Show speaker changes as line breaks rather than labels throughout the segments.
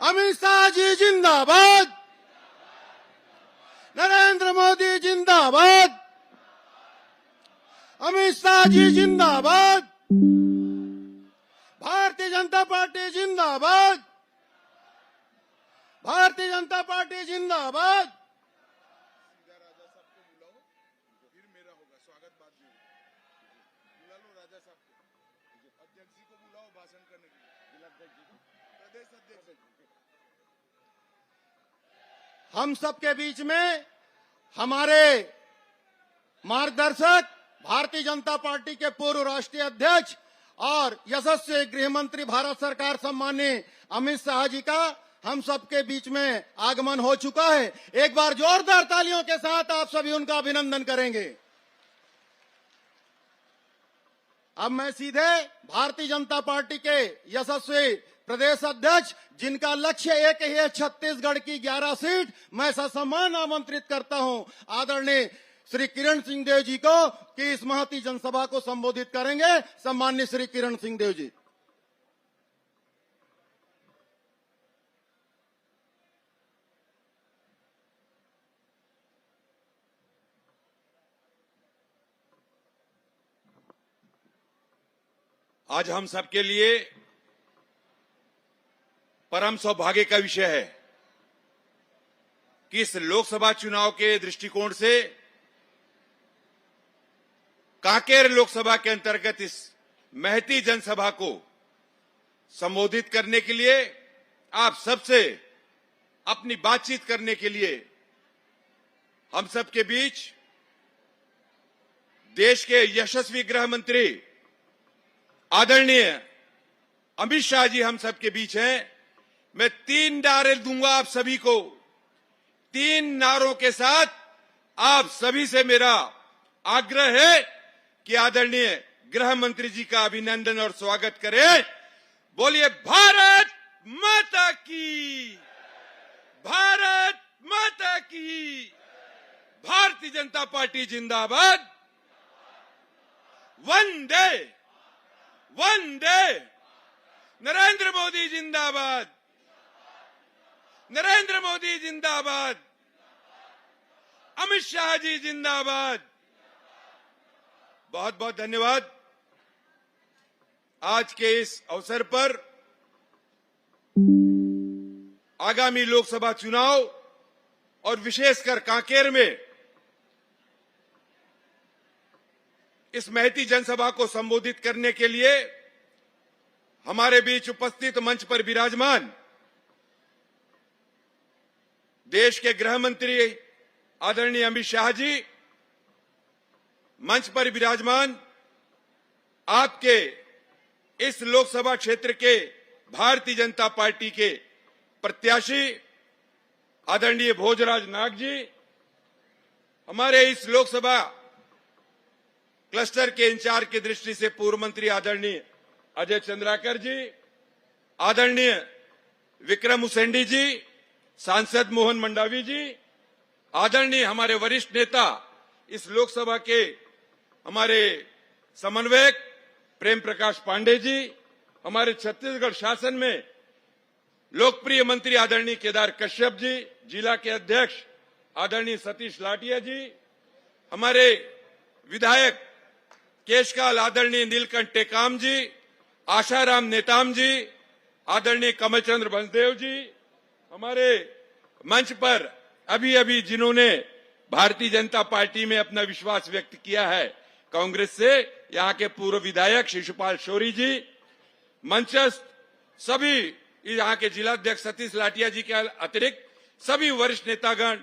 अमित शाह जी जिंदाबाद, नरेंद्र मोदी जिंदाबाद, अमित शाह जी जिंदाबाद, भारतीय जनता पार्टी जिंदाबाद, भारतीय जनता पार्टी जिंदाबाद।
राजा साहब को बुलाओ, फिर मेरा होगा स्वागत बाद में। बुला लो राजा साहब को, अध्यक्ष जी को बुलाओ भाषण करने के लिए, जिलाध्यक्ष जी को, प्रदेश अध्यक्ष।
हम सबके बीच में हमारे मार्गदर्शक भारतीय जनता पार्टी के पूर्व राष्ट्रीय अध्यक्ष और यशस्वी गृह मंत्री भारत सरकार सम्माननीय अमित शाह जी का हम सबके बीच में आगमन हो चुका है। एक बार जोरदार तालियों के साथ आप सभी उनका अभिनंदन करेंगे। अब मैं सीधे भारतीय जनता पार्टी के यशस्वी प्रदेश अध्यक्ष, जिनका लक्ष्य एक ही है, छत्तीसगढ़ की 11 सीट, मैं ससम्मान आमंत्रित करता हूं आदरणीय श्री किरण सिंह देव जी को कि इस महती जनसभा को संबोधित करेंगे। सम्माननीय श्री किरण सिंह देव जी।
आज हम सबके लिए परम सौभाग्य का विषय है कि इस लोकसभा चुनाव के दृष्टिकोण से कांकेर लोकसभा के अंतर्गत इस महती जनसभा को संबोधित करने के लिए, आप सबसे अपनी बातचीत करने के लिए हम सबके बीच देश के यशस्वी गृह मंत्री आदरणीय अमित शाह जी हम सबके बीच हैं। मैं 3 नारे दूंगा आप सभी को। 3 नारों के साथ आप सभी से मेरा आग्रह है कि आदरणीय गृह मंत्री जी का अभिनंदन और स्वागत करें। बोलिए भारत माता की, भारत माता की, भारतीय जनता पार्टी जिंदाबाद, वंदे वंदे, नरेंद्र मोदी जिंदाबाद, नरेंद्र मोदी जिंदाबाद, अमित शाह जी जिंदाबाद। बहुत बहुत धन्यवाद। आज के इस अवसर पर आगामी लोकसभा चुनाव और विशेषकर कांकेर में इस महती जनसभा को संबोधित करने के लिए हमारे बीच उपस्थित मंच पर विराजमान देश के गृह मंत्री आदरणीय अमित शाह जी, मंच पर विराजमान आपके इस लोकसभा क्षेत्र के भारतीय जनता पार्टी के प्रत्याशी आदरणीय भोजराज नाग जी, हमारे इस लोकसभा क्लस्टर के इंचार्ज की दृष्टि से पूर्व मंत्री आदरणीय अजय चंद्राकर जी, आदरणीय विक्रम उसेंडी जी, सांसद मोहन मंडावी जी, आदरणीय हमारे वरिष्ठ नेता इस लोकसभा के हमारे समन्वयक प्रेम प्रकाश पांडे जी, हमारे छत्तीसगढ़ शासन में लोकप्रिय मंत्री आदरणीय केदार कश्यप जी, जिला के अध्यक्ष आदरणीय सतीश लाटिया जी, हमारे विधायक केशकाल आदरणीय नीलकंठ टेकाम जी, आशाराम नेताम जी, आदरणीय कमलचंद्र बंसदेव जी, हमारे मंच पर अभी अभी जिन्होंने भारतीय जनता पार्टी में अपना विश्वास व्यक्त किया है, कांग्रेस से यहाँ के पूर्व विधायक शिशुपाल शौरी जी, मंचस्थ सभी यहाँ के जिलाध्यक्ष सतीश लाटिया जी के अतिरिक्त सभी वरिष्ठ नेतागण,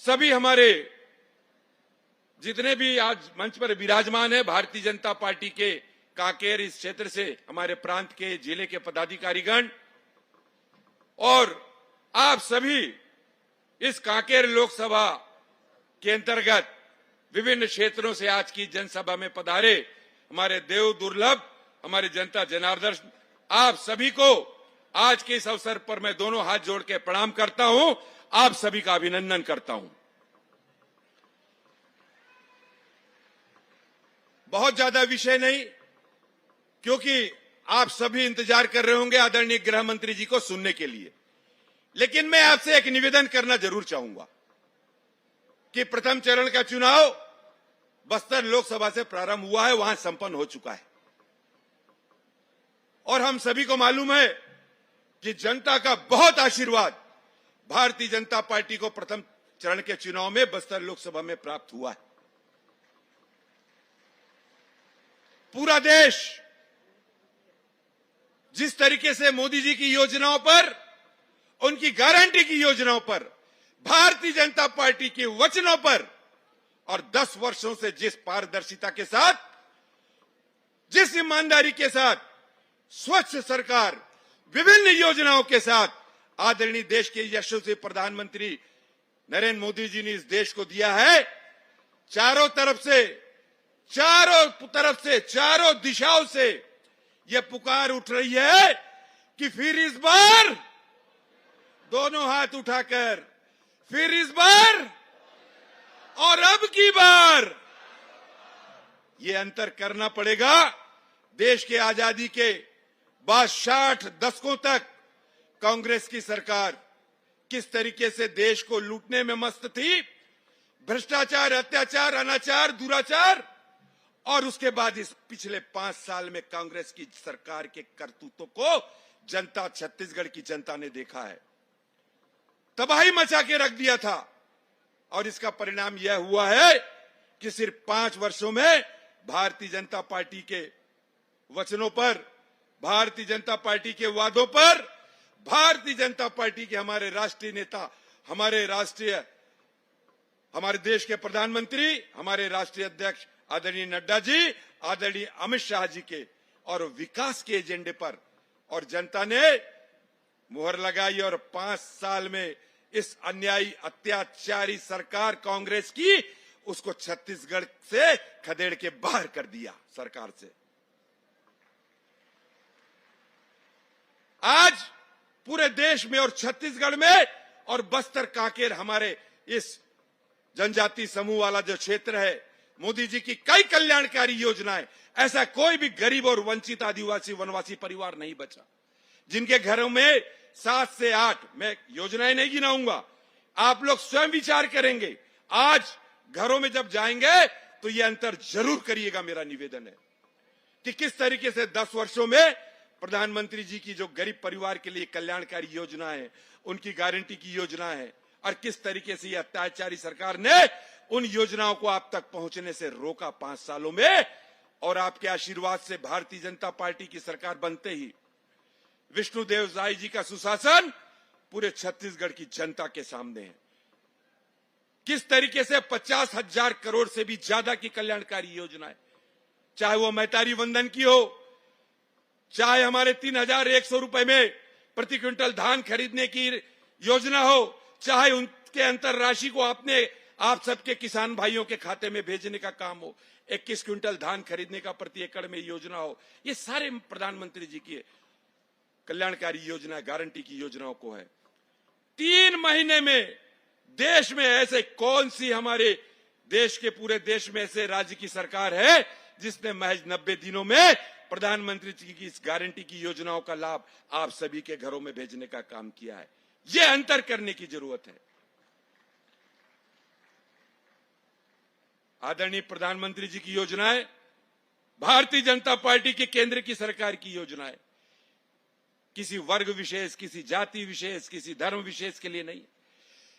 सभी हमारे जितने भी आज मंच पर विराजमान है भारतीय जनता पार्टी के कांकेर इस क्षेत्र से हमारे प्रांत के जिले के पदाधिकारीगण और आप सभी इस कांकेर लोकसभा के अंतर्गत विभिन्न क्षेत्रों से आज की जनसभा में पधारे हमारे देव दुर्लभ हमारे जनता जनार्दन, आप सभी को आज के इस अवसर पर मैं दोनों हाथ जोड़ के प्रणाम करता हूं, आप सभी का अभिनंदन करता हूं। बहुत ज्यादा विषय नहीं, क्योंकि आप सभी इंतजार कर रहे होंगे आदरणीय गृह मंत्री जी को सुनने के लिए। लेकिन मैं आपसे एक निवेदन करना जरूर चाहूंगा कि प्रथम चरण का चुनाव बस्तर लोकसभा से प्रारंभ हुआ है, वहां संपन्न हो चुका है और हम सभी को मालूम है कि जनता का बहुत आशीर्वाद भारतीय जनता पार्टी को प्रथम चरण के चुनाव में बस्तर लोकसभा में प्राप्त हुआ है। पूरा देश जिस तरीके से मोदी जी की योजनाओं पर, उनकी गारंटी की योजनाओं पर, भारतीय जनता पार्टी के वचनों पर और 10 वर्षों से जिस पारदर्शिता के साथ, जिस ईमानदारी के साथ, स्वच्छ सरकार, विभिन्न योजनाओं के साथ आदरणीय देश के यशस्वी प्रधानमंत्री नरेंद्र मोदी जी ने इस देश को दिया है, चारों तरफ से, चारों दिशाओं से यह पुकार उठ रही है कि फिर इस बार दोनों हाथ उठाकर, फिर इस बार और अब की बार यह अंतर करना पड़ेगा। देश के आजादी के बाद 60 दशकों तक कांग्रेस की सरकार किस तरीके से देश को लूटने में मस्त थी, भ्रष्टाचार, अत्याचार, अनाचार, दुराचार, और उसके बाद इस पिछले 5 साल में कांग्रेस की सरकार के करतूतों को जनता, छत्तीसगढ़ की जनता ने देखा है, तबाही मचा के रख दिया था और इसका परिणाम यह हुआ है कि सिर्फ 5 वर्षों में भारतीय जनता पार्टी के वचनों पर, भारतीय जनता पार्टी के वादों पर, भारतीय जनता पार्टी के हमारे राष्ट्रीय नेता, हमारे देश के प्रधानमंत्री, हमारे राष्ट्रीय अध्यक्ष आदरणीय नड्डा जी, आदरणीय अमित शाह जी के और विकास के एजेंडे पर और जनता ने मुहर लगाई और 5 साल में इस अन्यायी, अत्याचारी सरकार कांग्रेस की, उसको छत्तीसगढ़ से खदेड़ के बाहर कर दिया सरकार से। आज पूरे देश में और छत्तीसगढ़ में और बस्तर कांकेर, हमारे इस जनजाति समूह वाला जो क्षेत्र है, मोदी जी की कई कल्याणकारी योजनाएं, ऐसा कोई भी गरीब और वंचित आदिवासी वनवासी परिवार नहीं बचा जिनके घरों में 7 से 8, मैं योजनाएं नहीं गिनाऊंगा, आप लोग स्वयं विचार करेंगे। आज घरों में जब जाएंगे तो ये अंतर जरूर करिएगा। मेरा निवेदन है कि किस तरीके से 10 वर्षों में प्रधानमंत्री जी की जो गरीब परिवार के लिए कल्याणकारी योजना है, उनकी गारंटी की योजना है, और किस तरीके से ये अत्याचारी सरकार ने उन योजनाओं को आप तक पहुंचने से रोका 5 सालों में। और आपके आशीर्वाद से भारतीय जनता पार्टी की सरकार बनते ही विष्णुदेव साई जी का सुशासन पूरे छत्तीसगढ़ की जनता के सामने है। किस तरीके से 50,000 करोड़ से भी ज्यादा की कल्याणकारी योजनाएं, चाहे वो मैतारी वंदन की हो, चाहे हमारे 3,100 रुपए में प्रति क्विंटल धान खरीदने की योजना हो, चाहे उनके अंतर राशि को आप सबके किसान भाइयों के खाते में भेजने का काम हो, 21 क्विंटल धान खरीदने का प्रति एकड़ में योजना हो, ये सारे प्रधानमंत्री जी की कल्याणकारी योजना, गारंटी की योजनाओं को है। 3 महीने में देश में ऐसे कौन सी, हमारे देश के पूरे देश में ऐसे राज्य की सरकार है जिसने महज 90 दिनों में प्रधानमंत्री जी की इस गारंटी की योजनाओं का लाभ आप सभी के घरों में भेजने का काम किया है। यह अंतर करने की जरूरत है। आदरणीय प्रधानमंत्री जी की योजनाएं भारतीय जनता पार्टी की केंद्र की सरकार की योजनाएं किसी वर्ग विशेष, किसी जाति विशेष, किसी धर्म विशेष के लिए नहीं,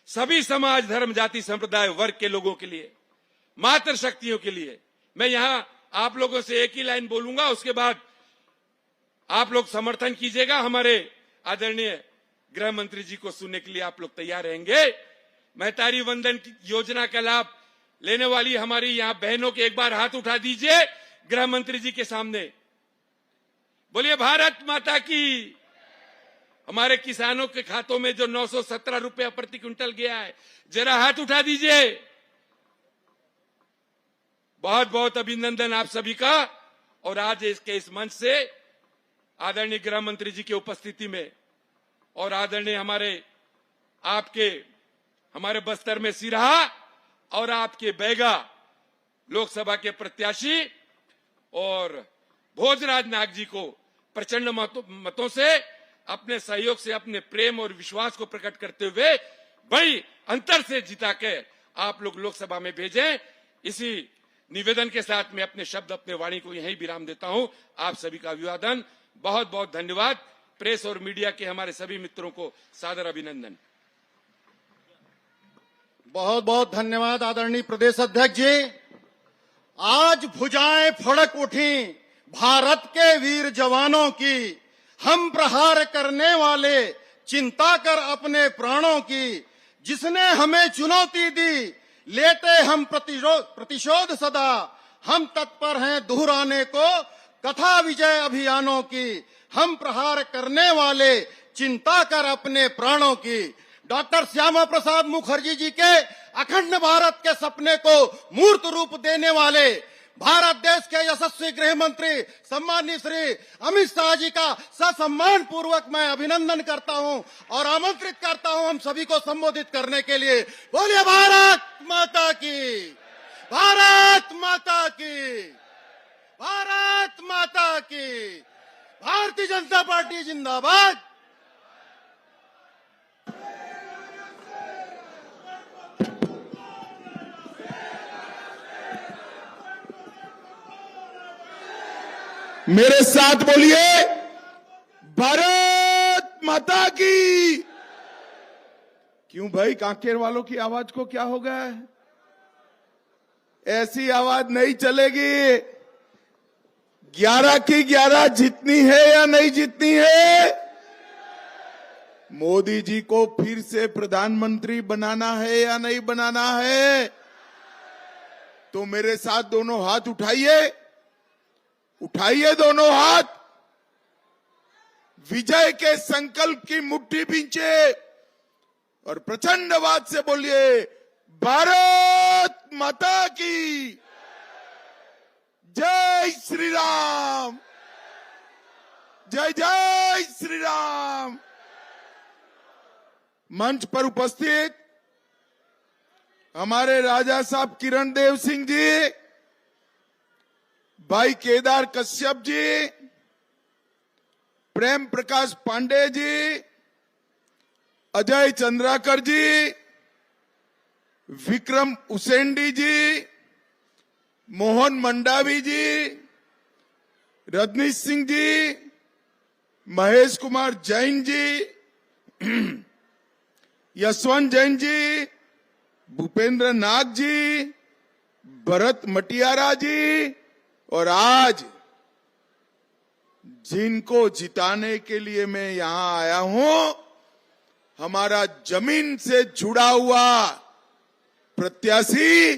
सभी समाज, धर्म, जाति, संप्रदाय, वर्ग के लोगों के लिए, मातृशक्तियों के लिए। मैं यहां आप लोगों से एक ही लाइन बोलूंगा, उसके बाद आप लोग समर्थन कीजिएगा। हमारे आदरणीय गृह मंत्री जी को सुनने के लिए आप लोग तैयार रहेंगे। महतारी वंदन की योजना का लाभ लेने वाली हमारी यहां बहनों के एक बार हाथ उठा दीजिए गृह मंत्री जी के सामने। बोलिए भारत माता की। हमारे किसानों के खातों में जो 917 रुपया प्रति क्विंटल गया है, जरा हाथ उठा दीजिए। बहुत बहुत अभिनंदन आप सभी का। और आज इसके इस मंच से आदरणीय गृह मंत्री जी की उपस्थिति में और आदरणीय हमारे बस्तर में सिरहा और आपके बैगा लोकसभा के प्रत्याशी और भोजराज नाग जी को प्रचंड मतों से अपने सहयोग से अपने प्रेम और विश्वास को प्रकट करते हुए बड़ी अंतर से जिता के आप लोग लोकसभा में भेजें। इसी निवेदन के साथ मैं अपने शब्द अपने वाणी को यहीं विराम देता हूं। आप सभी का अभिवादन, बहुत बहुत धन्यवाद। प्रेस और मीडिया के हमारे सभी मित्रों को सादर अभिनंदन।
बहुत बहुत धन्यवाद आदरणीय प्रदेश अध्यक्ष जी। आज भुजाएं फड़क उठी भारत के वीर जवानों की, हम प्रहार करने वाले चिंता कर अपने प्राणों की। जिसने हमें चुनौती दी लेते हम प्रतिशोध सदा, हम तत्पर हैं दोहराने को कथा विजय अभियानों की। हम प्रहार करने वाले चिंता कर अपने प्राणों की। डॉक्टर श्यामा प्रसाद मुखर्जी जी के अखंड भारत के सपने को मूर्त रूप देने वाले भारत देश के यशस्वी गृह मंत्री सम्माननीय श्री अमित शाह जी का ससम्मान पूर्वक मैं अभिनंदन करता हूं और आमंत्रित करता हूं हम सभी को संबोधित करने के लिए। बोलिए भारत माता की, भारत माता की, भारत माता की। भारतीय जनता पार्टी जिंदाबाद।
मेरे साथ बोलिए, भारत माता की। क्यों भाई, कांकेर वालों की आवाज को क्या हो गया है? ऐसी आवाज नहीं चलेगी। 11 की 11 जीतनी है या नहीं जीतनी है? मोदी जी को फिर से प्रधानमंत्री बनाना है या नहीं बनाना है? तो मेरे साथ दोनों हाथ उठाइए, उठाइए दोनों हाथ। विजय के संकल्प की मुट्ठी भींचे और प्रचंड आवाज से बोलिए, भारत माता की जय श्री राम, जय जय श्री राम। मंच पर उपस्थित हमारे राजा साहब किरण देव सिंह जी, भाई केदार कश्यप जी, प्रेम प्रकाश पांडे जी, अजय चंद्राकर जी, विक्रम उसेंडी जी, मोहन मंडावी जी, रजनीश सिंह जी, महेश कुमार जैन जी, यशवंत जैन जी, भूपेंद्र नाग जी, भरत मटियारा जी, और आज जिनको जिताने के लिए मैं यहां आया हूं, हमारा जमीन से जुड़ा हुआ प्रत्याशी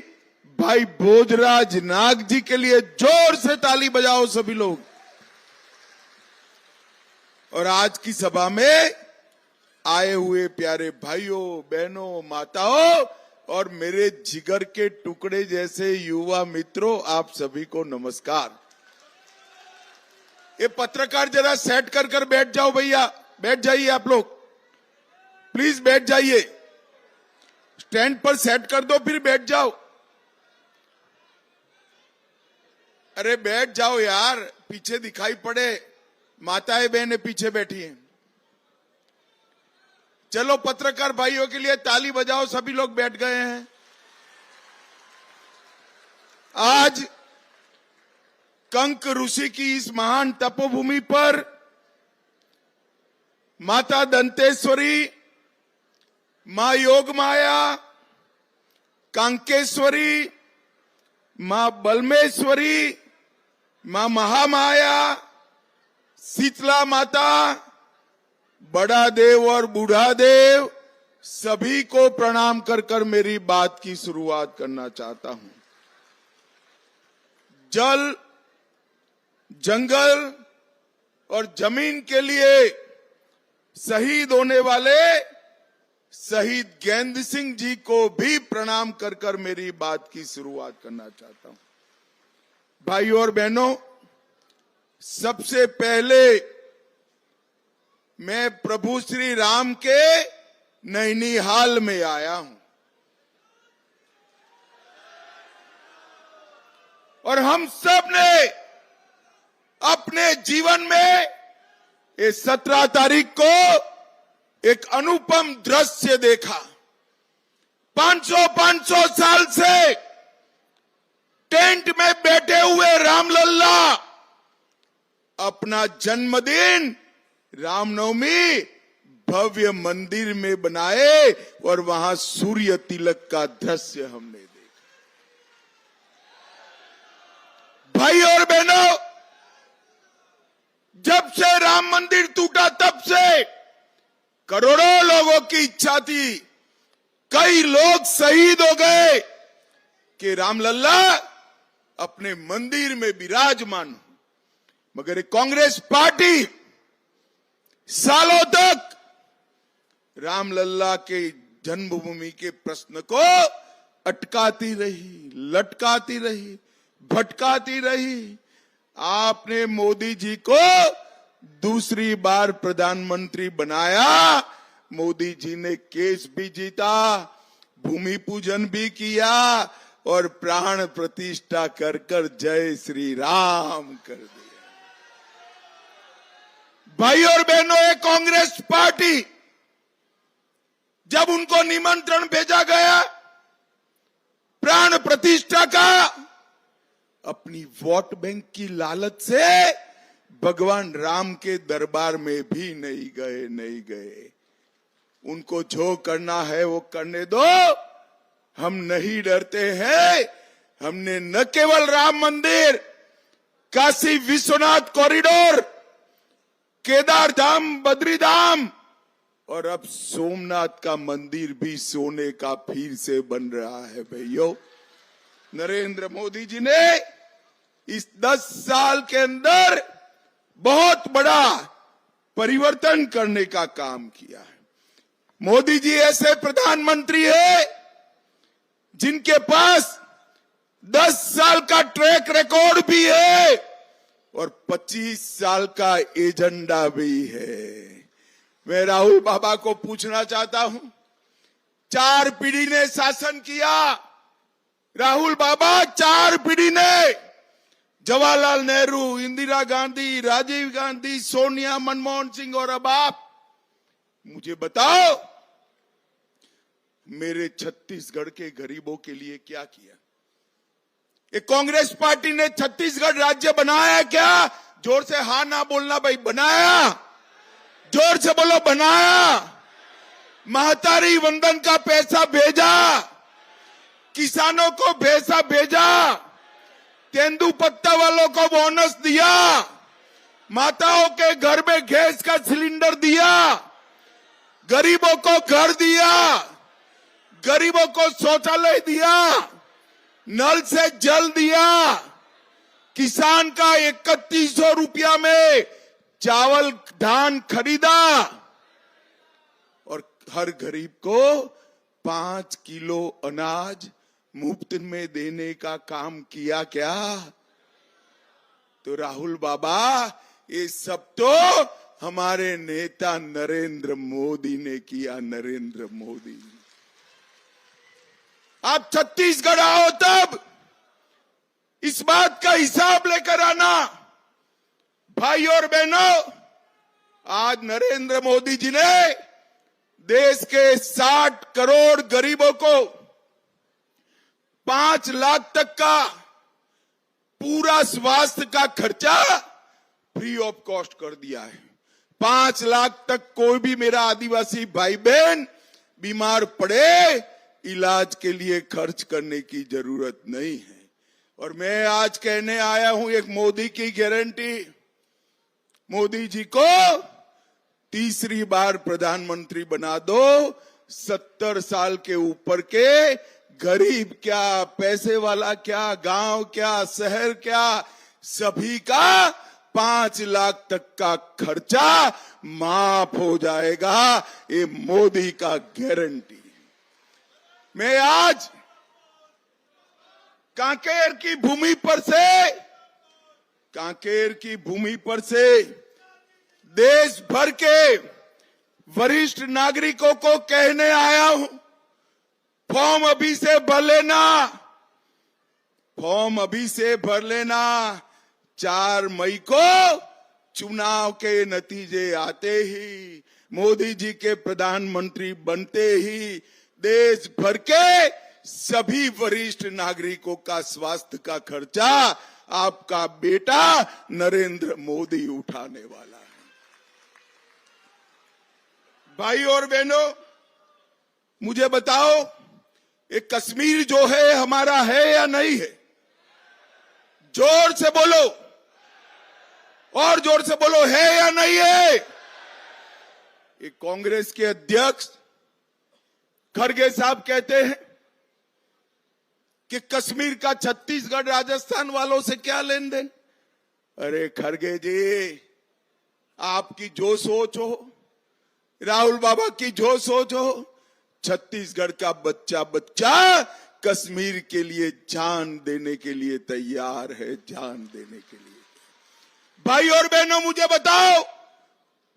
भाई भोजराज नाग जी के लिए जोर से ताली बजाओ सभी लोग। और आज की सभा में आए हुए प्यारे भाइयों, बहनों, माताओं और मेरे जिगर के टुकड़े जैसे युवा मित्रों, आप सभी को नमस्कार। ये पत्रकार जरा सेट कर कर बैठ जाओ भैया, बैठ जाइए आप लोग, प्लीज बैठ जाइए। स्टैंड पर सेट कर दो, फिर बैठ जाओ। अरे बैठ जाओ यार, पीछे दिखाई पड़े, माताएं बहनें पीछे बैठी हैं। चलो पत्रकार भाइयों के लिए ताली बजाओ, सभी लोग बैठ गए हैं। आज कंक ऋषि की इस महान तपोभूमि पर माता दंतेश्वरी, मां योग माया, कांकेश्वरी, मां बलमेश्वरी, मां महामाया, शीतला माता, बड़ा देव और बूढ़ा देव, सभी को प्रणाम कर कर मेरी बात की शुरुआत करना चाहता हूं। जल, जंगल और जमीन के लिए शहीद होने वाले शहीद गेंद सिंह जी को भी प्रणाम कर कर मेरी बात की शुरुआत करना चाहता हूं। भाइयों और बहनों, सबसे पहले मैं प्रभु श्री राम के नैनीहाल में आया हूं और हम सब ने अपने जीवन में ये 17 तारीख को एक अनुपम दृश्य देखा। 500 साल से टेंट में बैठे हुए रामलल्ला अपना जन्मदिन रामनवमी भव्य मंदिर में बनाए और वहां सूर्य तिलक का दृश्य हमने देखा। भाई और बहनों, जब से राम मंदिर टूटा तब से करोड़ों लोगों की इच्छा थी, कई लोग शहीद हो गए कि रामलल्ला अपने मंदिर में विराजमान हो। मगर कांग्रेस पार्टी सालों तक रामलल्ला के जन्मभूमि के प्रश्न को अटकाती रही, लटकाती रही, भटकाती रही। आपने मोदी जी को दूसरी बार प्रधानमंत्री बनाया। मोदी जी ने केस भी जीता, भूमि पूजन भी किया और प्राण प्रतिष्ठा कर कर जय श्री राम कर दिया। भाई और बहनों, ये कांग्रेस पार्टी जब उनको निमंत्रण भेजा गया प्राण प्रतिष्ठा का, अपनी वोट बैंक की लालच से भगवान राम के दरबार में भी नहीं गए। उनको जो करना है वो करने दो, हम नहीं डरते हैं। हमने न केवल राम मंदिर, काशी विश्वनाथ कॉरिडोर, केदार धाम, बद्री धाम और अब सोमनाथ का मंदिर भी सोने का फिर से बन रहा है। भाइयों, नरेंद्र मोदी जी ने इस 10 साल के अंदर बहुत बड़ा परिवर्तन करने का काम किया है। मोदी जी ऐसे प्रधानमंत्री है जिनके पास 10 साल का ट्रैक रिकॉर्ड भी है और 25 साल का एजेंडा भी है। मैं राहुल बाबा को पूछना चाहता हूं, 4 पीढ़ी ने शासन किया। राहुल बाबा 4 पीढ़ी ने, जवाहरलाल नेहरू, इंदिरा गांधी, राजीव गांधी, सोनिया, मनमोहन सिंह और अब आप, मुझे बताओ मेरे छत्तीसगढ़ के गरीबों के लिए क्या किया? ये कांग्रेस पार्टी ने छत्तीसगढ़ राज्य बनाया क्या? जोर से हाँ ना बोलना भाई, बनाया? जोर से बोलो, बनाया। महतारी वंदन का पैसा भेजा, किसानों को पैसा भेजा, तेंदुपत्ता वालों को बोनस दिया, माताओं के घर में गैस का सिलेंडर दिया, गरीबों को घर दिया, गरीबों को शौचालय दिया, नल से जल दिया, किसान का 3100 रुपया में चावल धान खरीदा और हर गरीब को 5 किलो अनाज मुफ्त में देने का काम किया क्या? तो राहुल बाबा, ये सब तो हमारे नेता नरेंद्र मोदी ने किया। नरेंद्र मोदी, आप छत्तीसगढ़ आओ तब इस बात का हिसाब लेकर आना। भाई और बहनों, आज नरेंद्र मोदी जी ने देश के 60 करोड़ गरीबों को 5 लाख तक का पूरा स्वास्थ्य का खर्चा फ्री ऑफ कॉस्ट कर दिया है। 5 लाख तक कोई भी मेरा आदिवासी भाई बहन बीमार पड़े, इलाज के लिए खर्च करने की जरूरत नहीं है। और मैं आज कहने आया हूं एक मोदी की गारंटी। मोदी जी को तीसरी बार प्रधानमंत्री बना दो। 70 साल के ऊपर के गरीब क्या, पैसे वाला क्या, गांव क्या, शहर क्या, सभी का 5 लाख तक का खर्चा माफ हो जाएगा। ये मोदी का गारंटी। मैं आज कांकेर की भूमि पर से देश भर के वरिष्ठ नागरिकों को कहने आया हूं, फॉर्म अभी से भर लेना। 4 मई को चुनाव के नतीजे आते ही, मोदी जी के प्रधानमंत्री बनते ही देश भर के सभी वरिष्ठ नागरिकों का स्वास्थ्य का खर्चा आपका बेटा नरेंद्र मोदी उठाने वाला है। भाई और बहनों, मुझे बताओ, ये कश्मीर जो है हमारा है या नहीं है? जोर से बोलो, और जोर से बोलो, है या नहीं है? ये कांग्रेस के अध्यक्ष खड़गे साहब कहते हैं कि कश्मीर का छत्तीसगढ़ राजस्थान वालों से क्या लेन देन। अरे खड़गे जी, आपकी जो सोच हो, राहुल बाबा की जो सोच हो, छत्तीसगढ़ का बच्चा बच्चा कश्मीर के लिए जान देने के लिए तैयार है, जान देने के लिए। भाई और बहनों, मुझे बताओ,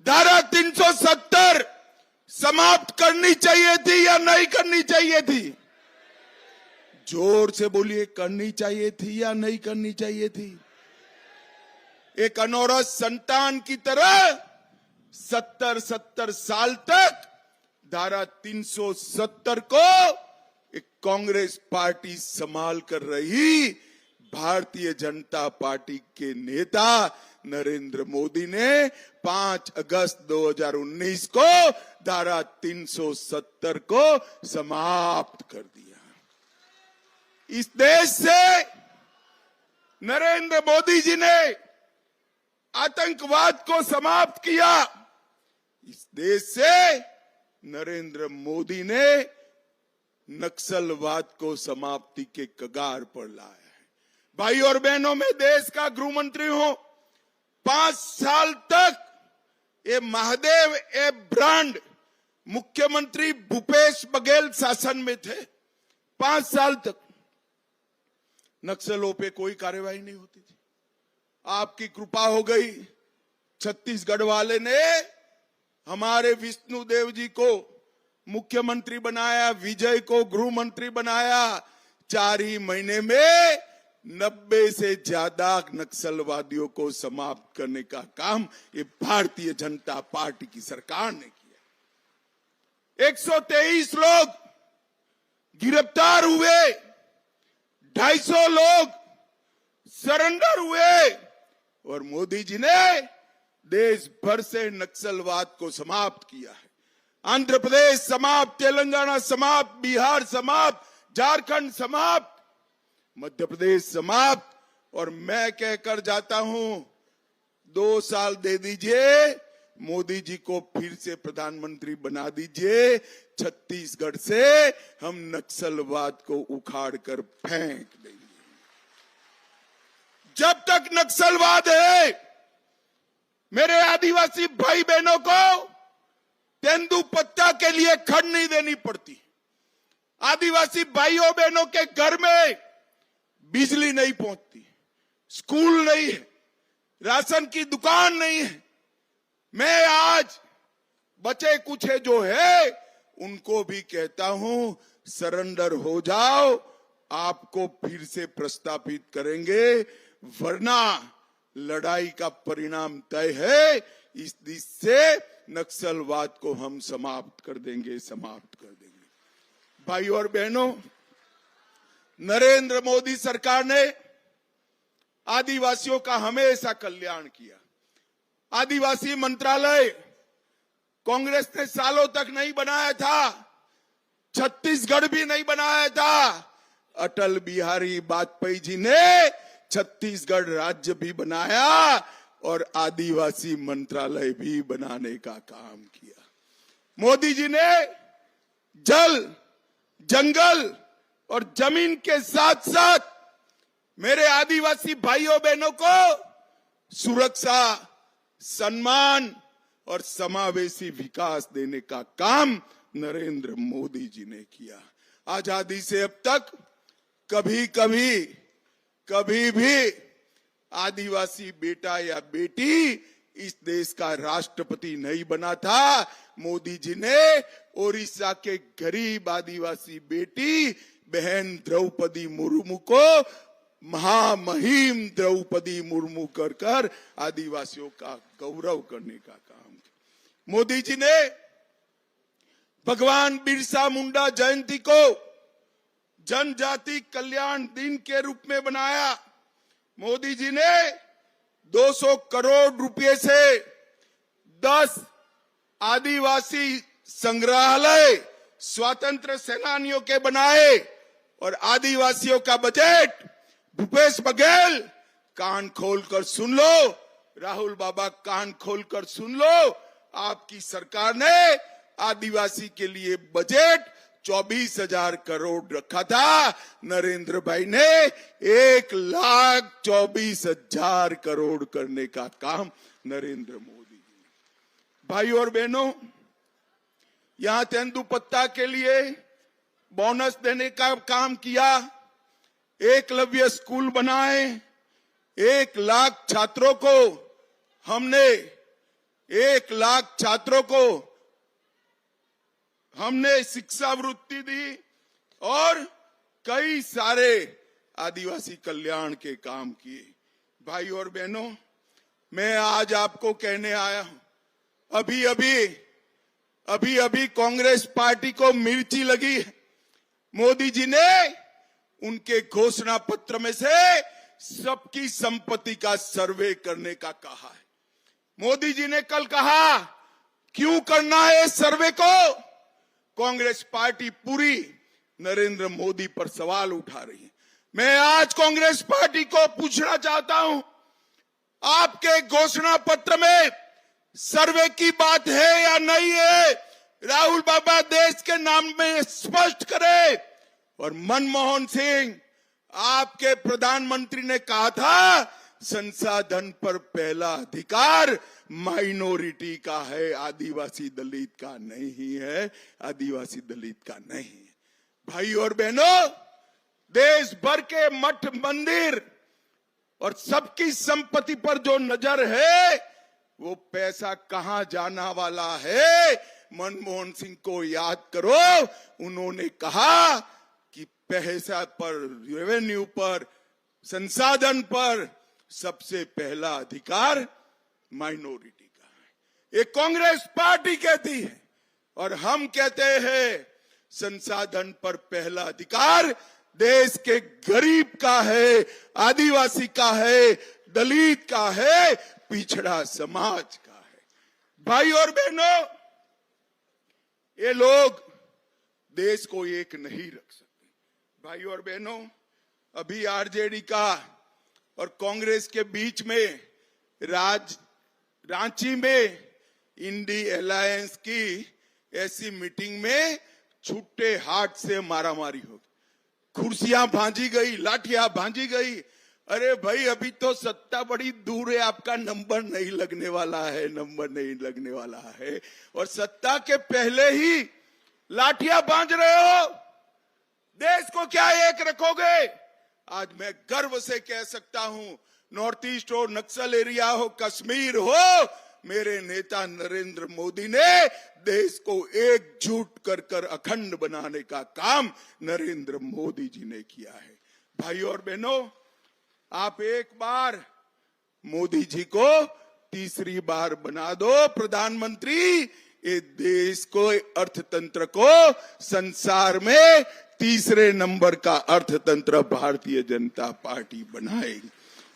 धारा 370 समाप्त करनी चाहिए थी या नहीं करनी चाहिए थी? जोर से बोलिए, करनी चाहिए थी या नहीं करनी चाहिए थी? एक अनौरत संतान की तरह 70 साल तक धारा 370 को एक कांग्रेस पार्टी संभाल कर रही। भारतीय जनता पार्टी के नेता नरेंद्र मोदी ने 5 अगस्त 2019 को धारा 370 को समाप्त कर दिया। इस देश से नरेंद्र मोदी जी ने आतंकवाद को समाप्त किया। इस देश से नरेंद्र मोदी ने नक्सलवाद को समाप्ति के कगार पर लाया है। भाई और बहनों, मैं देश का गृह मंत्री हूं। 5 साल तक ये महादेव ए ब्रांड मुख्यमंत्री भूपेश बघेल शासन में थे। 5 साल तक नक्सलों पे कोई कार्रवाई नहीं होती थी। आपकी कृपा हो गई, छत्तीसगढ़ वाले ने हमारे विष्णुदेव जी को मुख्यमंत्री बनाया, विजय को गृह मंत्री बनाया। 4 ही महीने में 90 से ज्यादा नक्सलवादियों को समाप्त करने का काम ये भारतीय जनता पार्टी की सरकार ने किया। 123 लोग गिरफ्तार हुए, 250 लोग सरेंडर हुए, और मोदी जी ने देश भर से नक्सलवाद को समाप्त किया है। आंध्र प्रदेश समाप्त, तेलंगाना समाप्त, बिहार समाप्त, झारखंड समाप्त, मध्य प्रदेश समाप्त। और मैं कहकर जाता हूं, 2 साल दे दीजिए, मोदी जी को फिर से प्रधानमंत्री बना दीजिए। छत्तीसगढ़ से हम नक्सलवाद को उखाड़ कर फेंक देंगे। जब तक नक्सलवाद है, मेरे आदिवासी भाई बहनों को तेंदुपत्ता के लिए खड़ नहीं देनी पड़ती। आदिवासी भाइयों बहनों के घर में बिजली नहीं पहुंचती, स्कूल नहीं है, राशन की दुकान नहीं है। मैं आज बचे कुछे जो है उनको भी कहता हूं, सरेंडर हो जाओ, आपको फिर से प्रस्तापित करेंगे, वरना लड़ाई का परिणाम तय है। इस दिश से नक्सलवाद को हम समाप्त कर देंगे, समाप्त कर देंगे। भाई और बहनों, नरेंद्र मोदी सरकार ने आदिवासियों का हमेशा कल्याण किया। आदिवासी मंत्रालय कांग्रेस ने सालों तक नहीं बनाया था, छत्तीसगढ़ भी नहीं बनाया था। अटल बिहारी वाजपेयी जी ने छत्तीसगढ़ राज्य भी बनाया और आदिवासी मंत्रालय भी बनाने का काम किया। मोदी जी ने जल, जंगल और जमीन के साथ साथ मेरे आदिवासी भाइयों बहनों को सुरक्षा, सम्मान और समावेशी विकास देने का काम नरेंद्र मोदी जी ने किया। आजादी से अब तक कभी भी आदिवासी बेटा या बेटी इस देश का राष्ट्रपति नहीं बना था। मोदी जी ने ओडिशा के गरीब आदिवासी बेटी बहन द्रौपदी मुर्मू को महामहिम द्रौपदी मुर्मू कर आदिवासियों का गौरव करने का काम किया। मोदी जी ने भगवान बिरसा मुंडा जयंती को जनजाति कल्याण दिन के रूप में बनाया। मोदी जी ने 200 करोड़ रुपए से 10 आदिवासी संग्रहालय स्वतंत्र सेनानियों के बनाए और आदिवासियों का बजट भूपेश बघेल कान खोलकर सुन लो, राहुल बाबा कान खोलकर सुन लो, आपकी सरकार ने आदिवासी के लिए बजट 24,000 करोड़ रखा था। नरेंद्र भाई ने 1,24,000 करोड़ करने का काम नरेंद्र मोदी जी। भाई और बहनों, यहां तेंदुपत्ता के लिए बोनस देने का काम किया, एकलव्य स्कूल बनाए, 1 लाख छात्रों को हमने 1 लाख छात्रों को हमने शिक्षा वृत्ति दी और कई सारे आदिवासी कल्याण के काम किए। भाई और बहनों, मैं आज आपको कहने आया हूं, अभी अभी कांग्रेस पार्टी को मिर्ची लगी है। मोदी जी ने उनके घोषणा पत्र में से सबकी संपत्ति का सर्वे करने का कहा है। मोदी जी ने कल कहा क्यों करना है सर्वे को? कांग्रेस पार्टी पूरी नरेंद्र मोदी पर सवाल उठा रही है। मैं आज कांग्रेस पार्टी को पूछना चाहता हूं, आपके घोषणा पत्र में सर्वे की बात है या नहीं है? राहुल बाबा देश के नाम में स्पष्ट करे। और मनमोहन सिंह, आपके प्रधानमंत्री ने कहा था संसाधन पर पहला अधिकार माइनॉरिटी का है, आदिवासी दलित का नहीं है, आदिवासी दलित का नहीं है। भाई और बहनों, देश भर के मठ मंदिर और सबकी संपत्ति पर जो नजर है वो पैसा कहां जाना वाला है? मनमोहन सिंह को याद करो, उन्होंने कहा कि पैसा पर, रेवेन्यू पर, संसाधन पर सबसे पहला अधिकार माइनॉरिटी का है। ये कांग्रेस पार्टी कहती है और हम कहते हैं संसाधन पर पहला अधिकार देश के गरीब का है, आदिवासी का है, दलित का है, पिछड़ा समाज का है। भाई और बहनों, ये लोग देश को एक नहीं रख सकते। भाई और बहनों, अभी आरजेडी का और कांग्रेस के बीच में रांची में इंडी अलायंस की ऐसी मीटिंग में छुट्टे हाथ से मारामारी हो गई, कुर्सियां भांजी गई, लाठियां भांजी गई। अरे भाई, अभी तो सत्ता बड़ी दूर है, आपका नंबर नहीं लगने वाला है, नंबर नहीं लगने वाला है, और सत्ता के पहले ही लाठियां बांध रहे हो। देश को क्या एक रखोगे? आज मैं गर्व से कह सकता हूं, नॉर्थ ईस्ट हो, नक्सल एरिया हो, कश्मीर हो, मेरे नेता नरेंद्र मोदी ने देश को एकजुट कर अखंड बनाने का काम नरेंद्र मोदी जी ने किया है। भाई और बहनों, आप एक बार मोदी जी को तीसरी बार बना दो प्रधानमंत्री, ये देश को, अर्थतंत्र को संसार में तीसरे नंबर का अर्थतंत्र भारतीय जनता पार्टी बनाएगी।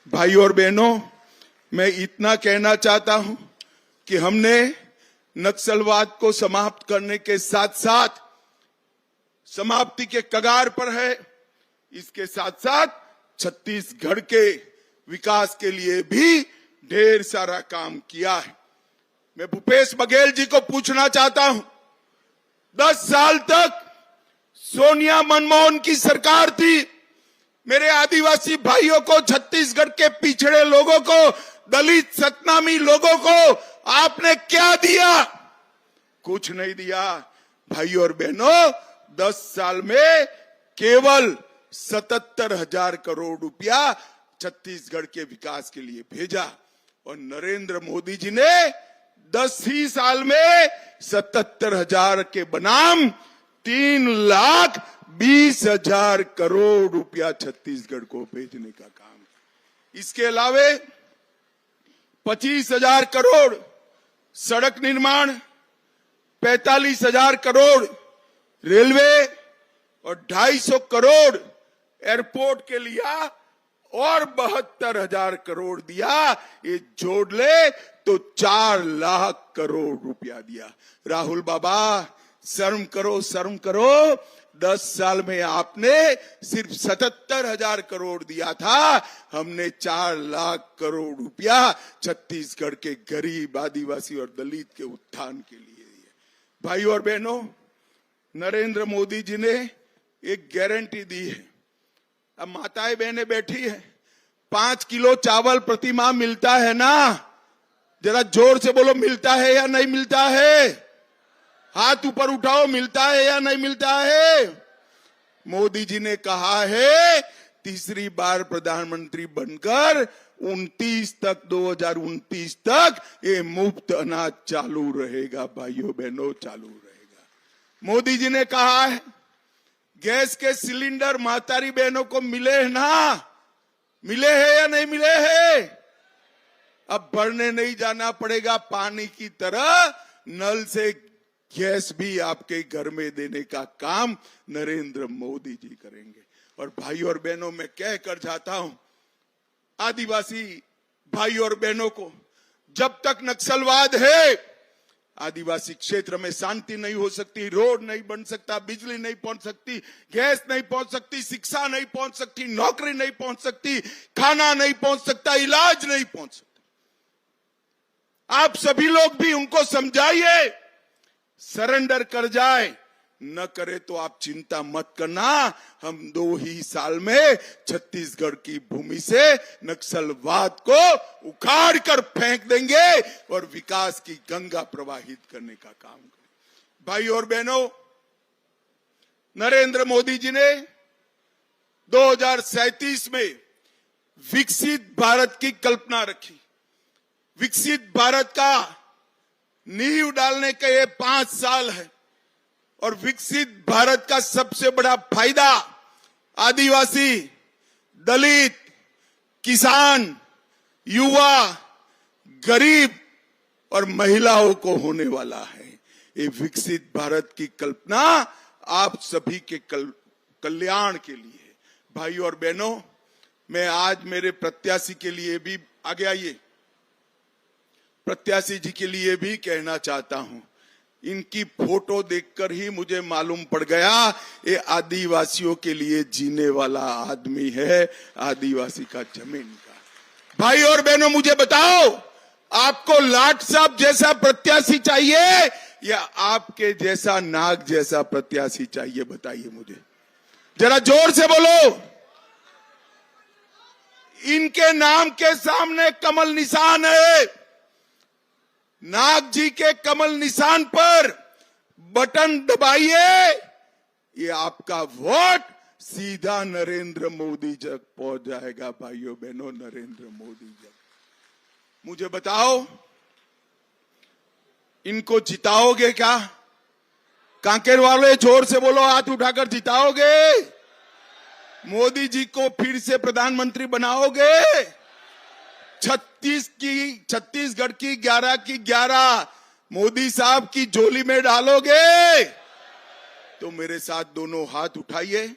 भाई और बहनों, मैं इतना कहना चाहता हूं कि हमने नक्सलवाद को समाप्त करने के साथ साथ, समाप्ति के कगार पर है, इसके साथ साथ छत्तीसगढ़ के विकास के लिए भी ढेर सारा काम किया है। मैं भूपेश बघेल जी को पूछना चाहता हूं, 10 साल तक सोनिया मनमोहन की सरकार थी, मेरे आदिवासी भाइयों को, छत्तीसगढ़ के पिछड़े लोगों को, दलित सतनामी लोगों को आपने क्या दिया? कुछ नहीं दिया। भाई और बहनों, 10 साल में केवल 77,000 करोड़ रुपया छत्तीसगढ़ के विकास के लिए भेजा, और नरेंद्र मोदी जी ने 10 ही साल में 77,000 के बनाम 3 लाख 20,000 करोड़ रुपया छत्तीसगढ़ को भेजने का काम। इसके अलावे 25,000 करोड़ सड़क निर्माण, 45,000 करोड़ रेलवे और 250 करोड़ एयरपोर्ट के लिया और 72,000 करोड़ दिया। ये जोड़ ले तो 4 लाख करोड़ रुपया दिया। राहुल बाबा शर्म करो, शर्म करो। 10 साल में आपने सिर्फ 77,000 करोड़ दिया था, हमने 4 लाख करोड़ रुपया छत्तीसगढ़ के गरीब, आदिवासी और दलित के उत्थान के लिए दिए। भाई और बहनों, नरेंद्र मोदी जी ने एक गारंटी दी है। अब माताएं बहनें बैठी है, 5 किलो चावल प्रति माह मिलता है ना? जरा जोर से बोलो, मिलता है या नहीं मिलता है? हाथ ऊपर उठाओ, मिलता है या नहीं मिलता है? मोदी जी ने कहा है तीसरी बार प्रधानमंत्री बनकर 2029 तक ये मुफ्त अनाज चालू रहेगा। भाइयों बहनों, चालू रहेगा। मोदी जी ने कहा है गैस के सिलेंडर महतारी बहनों को मिले हैं ना? मिले हैं या नहीं मिले हैं? अब भरने नहीं जाना पड़ेगा, पानी की तरह नल से गैस भी आपके घर में देने का काम नरेंद्र मोदी जी करेंगे। और भाई और बहनों, मैं कह कर जाता हूं आदिवासी भाई और बहनों को, जब तक नक्सलवाद है आदिवासी क्षेत्र में शांति नहीं हो सकती, रोड नहीं बन सकता, बिजली नहीं पहुंच सकती, गैस नहीं पहुंच सकती, शिक्षा नहीं पहुंच सकती, नौकरी नहीं पहुंच सकती, खाना नहीं पहुंच सकता, इलाज नहीं पहुंच सकता। आप सभी लोग भी उनको समझाइए, सरेंडर कर जाए, न करे तो आप चिंता मत करना, हम 2 ही साल में छत्तीसगढ़ की भूमि से नक्सलवाद को उखाड़ कर फेंक देंगे और विकास की गंगा प्रवाहित करने का काम करेंगे। भाई और बहनों, नरेंद्र मोदी जी ने 2037 में विकसित भारत की कल्पना रखी। विकसित भारत का नींव डालने के ये 5 साल है और विकसित भारत का सबसे बड़ा फायदा आदिवासी, दलित, किसान, युवा, गरीब और महिलाओं को होने वाला है। ये विकसित भारत की कल्पना आप सभी के कल्याण के लिए है। भाई और बहनों, मैं आज मेरे प्रत्याशी के लिए भी आगे आइए, प्रत्याशी जी के लिए भी कहना चाहता हूं। इनकी फोटो देखकर ही मुझे मालूम पड़ गया ये आदिवासियों के लिए जीने वाला आदमी है, आदिवासी का जमीन का। भाई और बहनों, मुझे बताओ, आपको लाट साहब जैसा प्रत्याशी चाहिए या आपके जैसा नाग जैसा प्रत्याशी चाहिए? बताइए मुझे, जरा जोर से बोलो। इनके नाम के सामने कमल निशान है। नाग जी के कमल निशान पर बटन दबाइए, ये आपका वोट सीधा नरेंद्र मोदी तक पहुंच जाएगा। भाइयों बहनों, नरेंद्र मोदी तक। मुझे बताओ, इनको जिताओगे क्या? कांकेर वाले जोर से बोलो, हाथ उठाकर जिताओगे? मोदी जी को फिर से प्रधानमंत्री बनाओगे? छत्तीसगढ़ की 11 की 11 मोदी साहब की झोली में डालोगे? तो मेरे साथ दोनों हाथ उठाइए,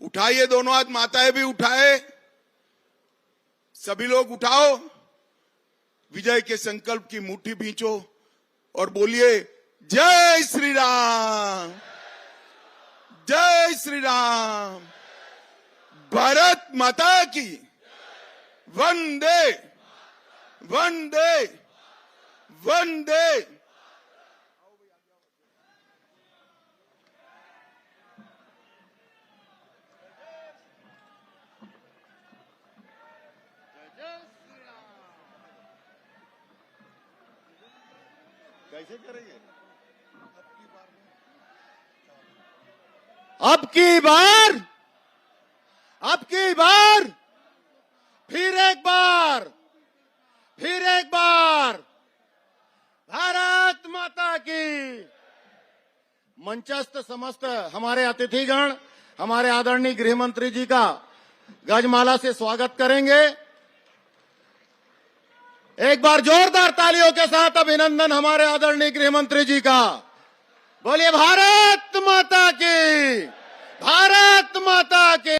उठाइए दोनों हाथ, माताएं भी उठाए, सभी लोग उठाओ, विजय के संकल्प की मुट्ठी भींचो और बोलिए जय श्री राम, जय श्री राम, भारत माता की वंदे वंदे वंदे। कैसे करेंगे?
अब की बार फिर एक बार भारत माता की, मंचस्थ समस्त हमारे अतिथिगण हमारे आदरणीय गृह मंत्री जी का गजमाला से स्वागत करेंगे। एक बार जोरदार तालियों के साथ अभिनंदन हमारे आदरणीय गृह मंत्री जी का। बोलिए भारत माता की, भारत माता की।